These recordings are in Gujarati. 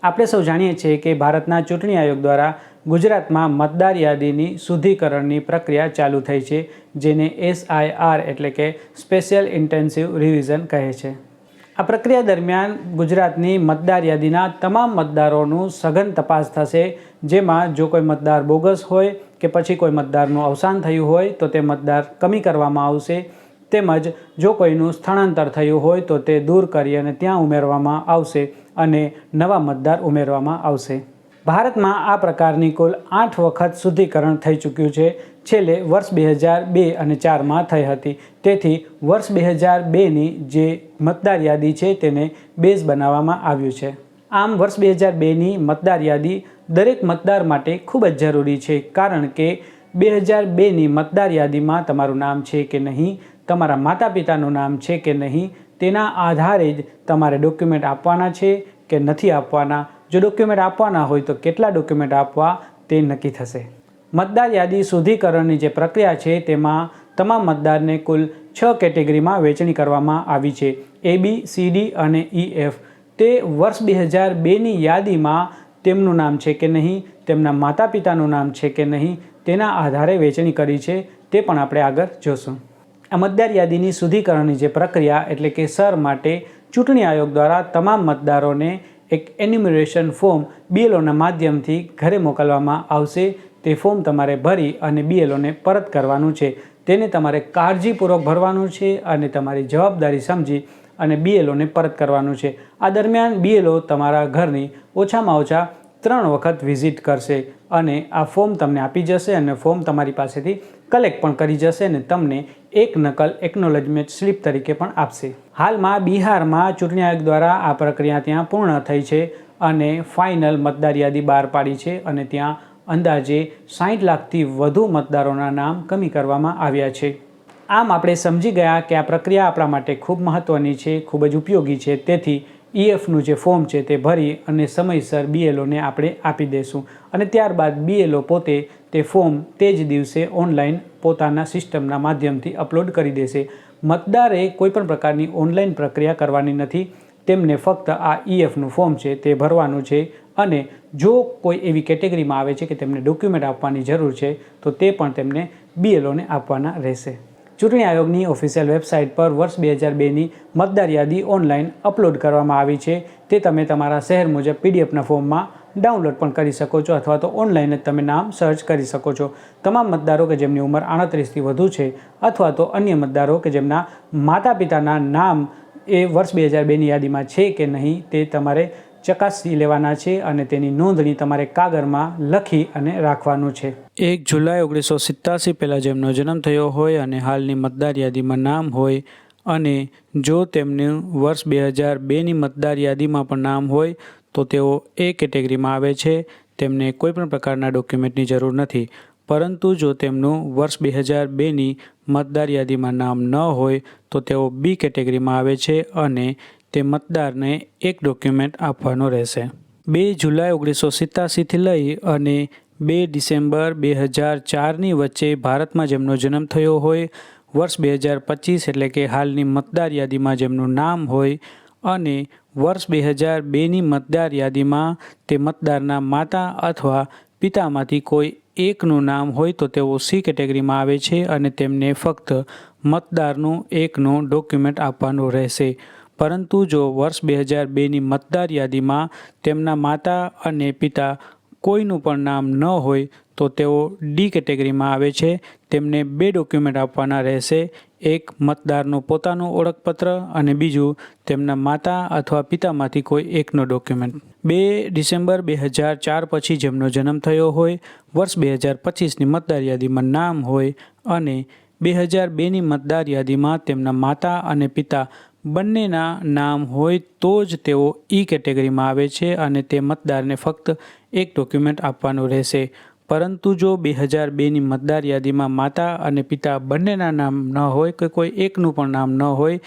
આપણે સૌ જાણીએ છીએ કે ભારતના ચૂંટણી આયોગ દ્વારા ગુજરાતમાં મતદાર યાદીની શુદ્ધિકરણની પ્રક્રિયા ચાલુ થઈ છે, જેને SIR એટલે કે સ્પેશિયલ ઇન્ટેન્સિવ રિવિઝન કહે છે. આ પ્રક્રિયા દરમિયાન ગુજરાતની મતદાર યાદીના તમામ મતદારોનું સઘન તપાસ થશે, જેમાં જો કોઈ મતદાર બોગસ હોય કે પછી કોઈ મતદારનું અવસાન થયું હોય તો તે મતદાર કમી કરવામાં આવશે, તેમજ જો કોઈનું સ્થળાંતર થયું હોય તો તે દૂર કરી અને ત્યાં ઉમેરવામાં આવશે અને નવા મતદાર ઉમેરવામાં આવશે. ભારતમાં આ પ્રકારની કુલ 8 વખત શુદ્ધિકરણ થઈ ચૂક્યું છે. છેલ્લે વર્ષ 2002 અને 4માં થઈ હતી. તેથી વર્ષ 2002ની જે મતદાર યાદી છે તેને બેઝ બનાવવામાં આવ્યું છે. આમ વર્ષ 2002ની મતદાર યાદી દરેક મતદાર માટે ખૂબ જ જરૂરી છે, કારણ કે 2002ની મતદાર યાદીમાં તમારું નામ છે કે નહીં, તમારા માતા પિતાનું નામ છે કે નહીં, તેના આધારે જ તમારે ડોક્યુમેન્ટ આપવાના છે કે નથી આપવાના. જો ડોક્યુમેન્ટ આપવાના હોય તો કેટલા ડોક્યુમેન્ટ આપવા તે નક્કી થશે. મતદાર યાદી શુદ્ધિકરણની જે પ્રક્રિયા છે તેમાં તમામ મતદારને કુલ 6 કેટેગરીમાં વહેંચણી કરવામાં આવી છે. A, B, C, D અને E, F. તે વર્ષ 2002ની યાદીમાં તેમનું નામ છે કે નહીં, તેમના માતા પિતાનું નામ છે કે નહીં, તેના આધારે વહેંચણી કરી છે. તે પણ આપણે આગળ જોશું. આ મતદાર યાદીની શુદ્ધિકરણની જે પ્રક્રિયા એટલે કે SIR માટે ચૂંટણી આયોગ દ્વારા તમામ મતદારોને એક એન્યુમરેશન ફોર્મ BLOના માધ્યમથી ઘરે મોકલવામાં આવશે. તે ફોર્મ તમારે ભરી અને BLOને પરત કરવાનું છે. તેને તમારે કાળજીપૂર્વક ભરવાનું છે અને તમારી જવાબદારી સમજી અને BLOને પરત કરવાનું છે. આ દરમિયાન BLO તમારા ઘરની ઓછામાં ઓછા 3 વખત વિઝિટ કરશે અને આ ફોર્મ તમને આપી જશે અને ફોર્મ તમારી પાસેથી કલેક્ટ પણ કરી જશે અને તમને એક નકલ એકનોલેજમેન્ટ સ્લિપ તરીકે પણ આપશે. હાલમાં બિહારમાં ચૂંટણી આયોગ દ્વારા આ પ્રક્રિયા ત્યાં પૂર્ણ થઈ છે અને ફાઇનલ મતદાર યાદી બહાર પાડી છે અને ત્યાં અંદાજે 60 લાખથી વધુ મતદારોના નામ કમી કરવામાં આવ્યા છે. આમ આપણે સમજી ગયા કે આ પ્રક્રિયા આપણા માટે ખૂબ મહત્ત્વની છે, ખૂબ જ ઉપયોગી છે. તેથી EFનું જે ફોર્મ છે તે ભરી અને સમયસર BLOને આપણે આપી દઈશું અને ત્યારબાદ BLO પોતે તે ફોર્મ તે જ દિવસે ઓનલાઈન પોતાના સિસ્ટમના માધ્યમથી અપલોડ કરી દેશે. મતદારે કોઈપણ પ્રકારની ઓનલાઈન પ્રક્રિયા કરવાની નથી. તેમને ફક્ત આ EFનું ફોર્મ છે તે ભરવાનું છે અને જો કોઈ એવી કેટેગરીમાં આવે છે કે તેમને ડોક્યુમેન્ટ આપવાની જરૂર છે તો તે પણ તેમને BLOને આપવાના રહેશે. ચૂંટણી આયોગની ઓફિશિયલ વેબસાઇટ પર વર્ષ 2002ની મતદાર યાદી ઓનલાઈન અપલોડ કરવામાં આવી છે. તે તમે તમારા શહેર મુજબ PDFના ફોર્મમાં ડાઉનલોડ પણ કરી શકો છો અથવા તો ઓનલાઈન જ તમે નામ સર્ચ કરી શકો છો. તમામ મતદારો કે જેમની ઉંમર 38થી વધુ છે અથવા તો અન્ય મતદારો કે જેમના માતા પિતાના નામ એ વર્ષ 2002ની યાદીમાં છે કે નહીં તે તમારે ચકાસી લેવાના છે અને તેની નોંધણી તમારે કાગળમાં લખી અને રાખવાનું છે. 1 જુલાઈ 1987 પહેલાં જેમનો જન્મ થયો હોય અને હાલની મતદાર યાદીમાં નામ હોય અને જો તેમનું વર્ષ 2002ની મતદાર યાદીમાં પણ નામ હોય તો તેઓ એ કેટેગરીમાં આવે છે. તેમને કોઈપણ પ્રકારના ડોક્યુમેન્ટની જરૂર નથી. પરંતુ જો તેમનું વર્ષ 2002ની મતદાર યાદીમાં નામ ન હોય તો તેઓ B કેટેગરીમાં આવે છે અને તે મતદારને એક ડોક્યુમેન્ટ આપવાનો રહેશે. 2 જુલાઈ 1987થી લઈ અને 2 ડિસેમ્બર 2004ની વચ્ચે ભારતમાં જેમનો જન્મ થયો હોય, વર્ષ 2025 એટલે કે હાલની મતદાર યાદીમાં જેમનું નામ હોય અને વર્ષ 2002ની મતદાર યાદીમાં તે મતદારના માતા અથવા પિતામાંથી કોઈ એકનું નામ હોય તો તેઓ C કેટેગરીમાં આવે છે અને તેમને ફક્ત મતદારનું એકનું ડોક્યુમેન્ટ આપવાનું રહેશે. પરંતુ જો વર્ષ 2002ની મતદાર યાદીમાં તેમના માતા અને પિતા કોઈનું પણ નામ ન હોય તો તેઓ D કેટેગરીમાં આવે છે. તેમને 2 ડોક્યુમેન્ટ આપવાના રહેશે. એક મતદારનું પોતાનું ઓળખપત્ર અને બીજું તેમના માતા અથવા પિતામાંથી કોઈ એકનો ડોક્યુમેન્ટ. 2 ડિસેમ્બર 2004 પછી જેમનો જન્મ થયો હોય, વર્ષ 2025ની મતદાર યાદીમાં નામ હોય અને 2002ની મતદાર યાદીમાં તેમના માતા અને પિતા બંનેના નામ હોય તો જ તેઓ E કેટેગરીમાં આવે છે અને તે મતદારને ફક્ત એક ડોક્યુમેન્ટ આપવાનું રહેશે. પરંતુ જો 2002ની મતદાર યાદીમાં માતા અને પિતા બંનેના નામ ન હોય કે કોઈ એકનું પણ નામ ન હોય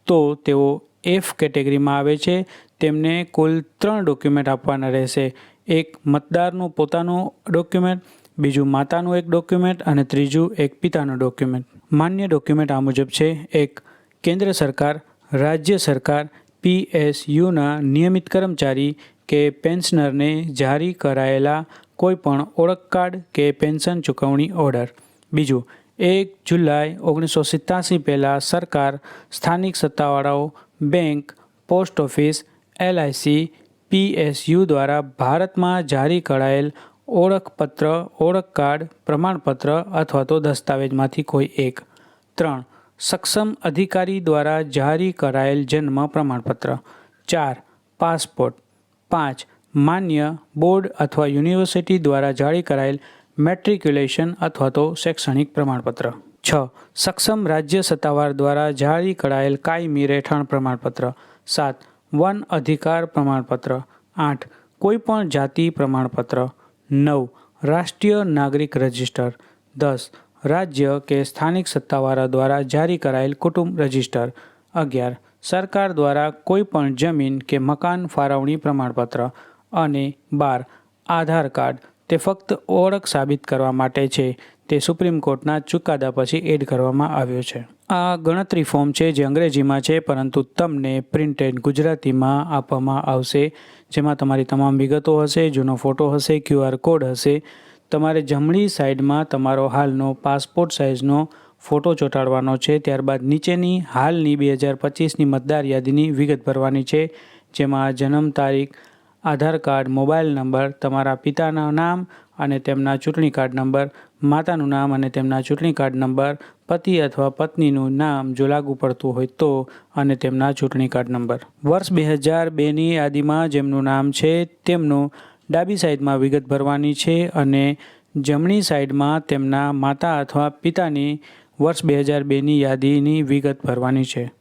તો તેઓ F કેટેગરીમાં આવે છે. તેમને કુલ 3 ડોક્યુમેન્ટ આપવાના રહેશે. એક મતદારનું પોતાનું ડોક્યુમેન્ટ, બીજું માતાનું એક ડોક્યુમેન્ટ અને ત્રીજું એક પિતાનું ડોક્યુમેન્ટ. માન્ય ડોક્યુમેન્ટ આ મુજબ છે. 1. કેન્દ્ર સરકાર, રાજ્ય સરકાર, PSUના નિયમિત કર્મચારી કે પેન્શનરને જારી કરાયેલા કોઈપણ ઓળખ કાર્ડ કે પેન્શન ચૂકવણી ઓર્ડર. બીજું, 1 જુલાઈ 1987 પહેલાં સરકાર, સ્થાનિક સત્તાવાળાઓ, bank, post office, LIC, PSU દ્વારા ભારતમાં જારી કરાયેલ ઓળખપત્ર, ઓળખ કાર્ડ, પ્રમાણપત્ર અથવા તો દસ્તાવેજમાંથી કોઈ એક. 3. સક્ષમ અધિકારી દ્વારા જારી કરાયેલ જન્મ પ્રમાણપત્ર. 4. પાસપોર્ટ. 5. માન્ય બોર્ડ અથવા યુનિવર્સિટી દ્વારા જારી કરાયેલ મેટ્રિક્યુલેશન અથવા તો શૈક્ષણિક પ્રમાણપત્ર. 6. સક્ષમ રાજ્ય સત્તાવાર દ્વારા જારી કરાયેલ કાયમી રહેઠાણ પ્રમાણપત્ર. 7. વન અધિકાર પ્રમાણપત્ર. 8. કોઈપણ જાતિ પ્રમાણપત્ર. 9. રાષ્ટ્રીય નાગરિક રજિસ્ટર. 10. રાજ્ય કે સ્થાનિક સત્તાવાળા દ્વારા જારી કરાયેલ કુટુંબ રજિસ્ટર. 11. સરકાર દ્વારા કોઈપણ જમીન કે મકાન ફાળવણી પ્રમાણપત્ર. અને 12. આધાર કાર્ડ. તે ફક્ત ઓળખ સાબિત કરવા માટે છે. તે સુપ્રીમ કોર્ટના ચુકાદા પછી એડ કરવામાં આવ્યો છે. આ ગણતરી ફોર્મ છે જે અંગ્રેજીમાં છે, પરંતુ તમને પ્રિન્ટેડ ગુજરાતીમાં આપવામાં આવશે, જેમાં તમારી તમામ વિગતો હશે, જૂનો ફોટો હશે, QR કોડ હશે. તમારે જમણી સાઈડમાં તમારો હાલનો પાસપોર્ટ સાઇઝનો ફોટો ચોંટાડવાનો છે. ત્યારબાદ નીચેની હાલની 2025ની મતદાર યાદીની વિગત ભરવાની છે, જેમાં જન્મ તારીખ, આધાર કાર્ડ, મોબાઈલ નંબર, તમારા પિતાના નામ અને તેમના ચૂંટણી કાર્ડ નંબર, માતાનું નામ અને તેમના ચૂંટણી કાર્ડ નંબર, પતિ અથવા પત્નીનું નામ જો લાગુ પડતું હોય તો, અને તેમના ચૂંટણી કાર્ડ નંબર. વર્ષ 2002ની યાદીમાં જેમનું નામ છે તેમનું ડાબી સાઈડમાં વિગત ભરવાની છે અને જમણી સાઈડમાં તેમના માતા અથવા પિતાની વર્ષ 2002ની યાદીની વિગત ભરવાની છે.